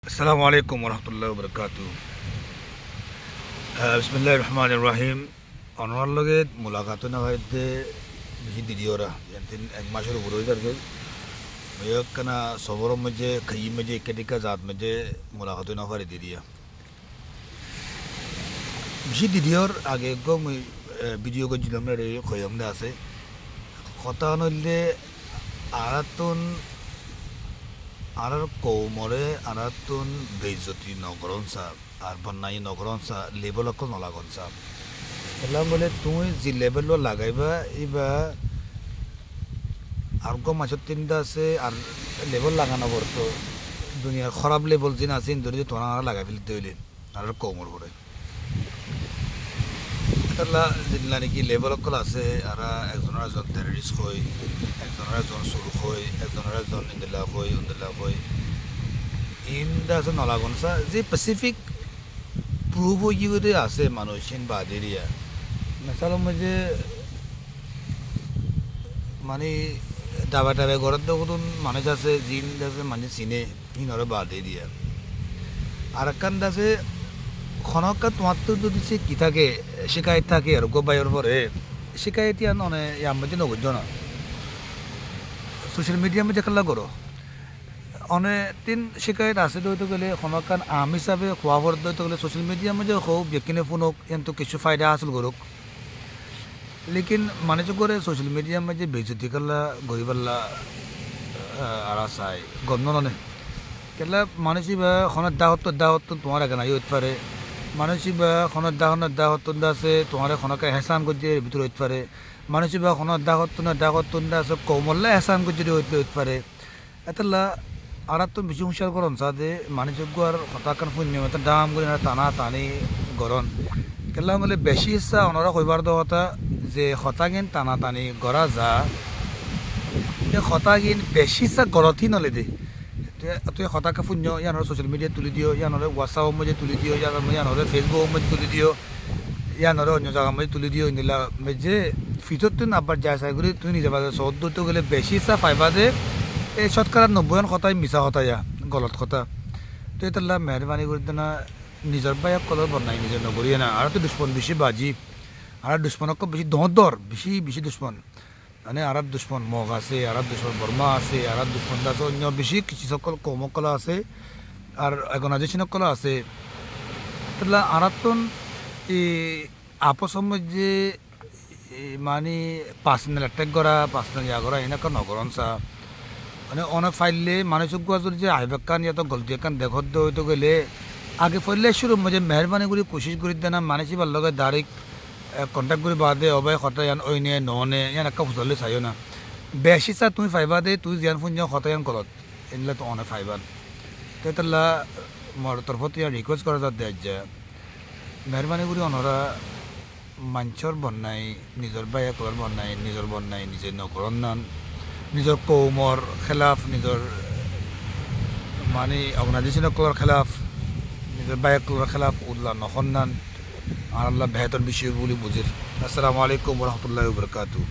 अस्सलामु अलैकुम वरहमतुल्लाहि वबरकातुहू। बिस्मिल्लाहिर रहमानिर रहीम। अनवर लगे मुलाकात ना भाई दे भी दिदियोरा यानी एक माशर बुरोई दरके मैं कना सवरों मुझे कहीं मुझे केटिका जात मुझे मुलाकात ना भाई दिदिया भी दिदियोर आगे को मैं वीडियो को जिला में रही खोयम दासे खोता नल्ले आरातुन आरार कोमरे आरातुन बेइज्जती नगरन सा আর বন্যাই নগরন সা লেভেল কো নলাগন সা এলা বলে তুই যে লেভেল লাগাইবা ইবা আর গো মাছ তিনটা আছে আর লেভেল লাগানো পড়তো দুনিয়ার খারাপ লেভেল জিন আছে ইন্দুরি তোরা লাগাই ফেলতে হইলে আর কোমর পড়ে এলা জিল্লা নাকি লেভেল কল আছে আর একজনের একজন টেররিস্ট হই একজনের একজন সুরুখ হই একজনের একজন ইন্দলা হই ইন্দা আছে নলাগন সা যে স্পেসিফিক प्रूव होगी आसे मानुषिन बादेरिया मिसाल मुझे मानी दाबा दाबा गरत देखुन मानुष आसे जिन दासे माने सिने इनरे बादेरिया आरकान दासे खनका तुम्हारे तो दिसे किता के शिकायत था के रुको बायर परे शिकायत या नने या मुझे न बुझो ना सोशल मीडिया में जकला करो অনেক দিন শিকায়ত আছে তো গেলে খনকান আম হিসাবে খোয়া পড়তে তো গেলে সোশ্যাল মিডিয়া মধ্যে হোক ব্যক্তিনে ফোন হোক এত কিছু ফায়দা হাসিল করুক লেকিন মানে করে সোশ্যাল মিডিয়া মধ্যে বেজতি করলা গরিবাল্লা আর চাই গন্ধ ননে কেলা মানুষই বা খনের দাহত তোমার আগে নাই হইতে পারে মানুষই বা খনের দাহত আছে তোমার খনকা হেসান গজ্জে ভিতরে হইতে পারে মানুষই বা খনের দাহত আছে কৌমল্লা হেসান গজ্জে হইতে পারে এতলা আর তো বেশি হুঁশিয়ার করন সাদে মানুষযোগ্য আর হতাকান শূন্য মতো দাম করে টানা টানি গরন কেলা বলে বেশি ইচ্ছা ওনারা কইবার দতা যে হতাগিন টানা টানি গড়া যা এই হতাগিন বেশি ইচ্ছা গরথি নলে দে তুই হতাকা শূন্য ইয়ানোর সোশ্যাল মিডিয়া তুলি দিও ইয়ানোর হোয়াটসঅ্যাপ মধ্যে তুলি দিও ইয়ানোর ফেসবুক মধ্যে তুলি দিও ইয়ানোর অন্য জায়গা মধ্যে তুলি দিও ইন্দিলা যে ফিচর তুই নাবার যায় চাই করে তুই নিজে বাজে সদ্য তো গেলে বেশি ইচ্ছা পাইবা দে এই শতকরা 90 কথাই মিছা কথা ইয়া গলত কথা তো এটা মেহরবানি করে দেনা নিজের বাইক কলর বনাই নিজের নগরিয়া না আর তো দুশ্মন বেশি বাজি আর দুশ্মনক বেশি দর বেশি দুশ্মন মানে আর দুশ্মন মগ আছে আর দুশ্মন বর্মা আছে আর দুশ্মন আছে অন্য বেশি কিছু সকল কমকলা আছে আর অর্গানাইজেশন কলা আছে তাহলে আরাতন এই আপস মধ্যে মানে পার্সোনাল অ্যাটাক করা পার্সোনাল ইয়া করা এনেকা নগরন চা মানে অনেক ফাইলে মানুষক যদি যে আইবাকান ইয়া তো গলতি একান দেখত হইতে গেলে আগে ফাইলে শুরু মধ্যে মেহরবানি করে কোশিশ করে দেনা মানুষই ভাল লগে ডাইরেক্ট কন্ট্যাক্ট করে বাদে অবাই হতায়ান ওইনে ননে ইয়ান একটা ফুসলে চাইও না বেশি চা তুমি ফাইবা দে তুই জিয়ান ফুন হতায়ান কলত এনলে তো অনেক ফাইবান তো তাহলে মোর তরফত ইয়ার রিকোয়েস্ট করা যা দেয় যে মেহরবানি করে অনরা মাঞ্চর বন্যাই নিজের বাইয়া করার বন্যাই নিজের নকরণ নান নিজের কৌমর খেলাফ নিজের মানে অর্গানাইজেশন কলার খেলাফ নিজের বাইক কলার খেলাফ উল্লাহ নহন্নান আর আল্লাহ বেহতর বিষয় বলে বুঝির। আসসালামু আলাইকুম ওয়া রাহমাতুল্লাহি ওয়া বারাকাতুহু।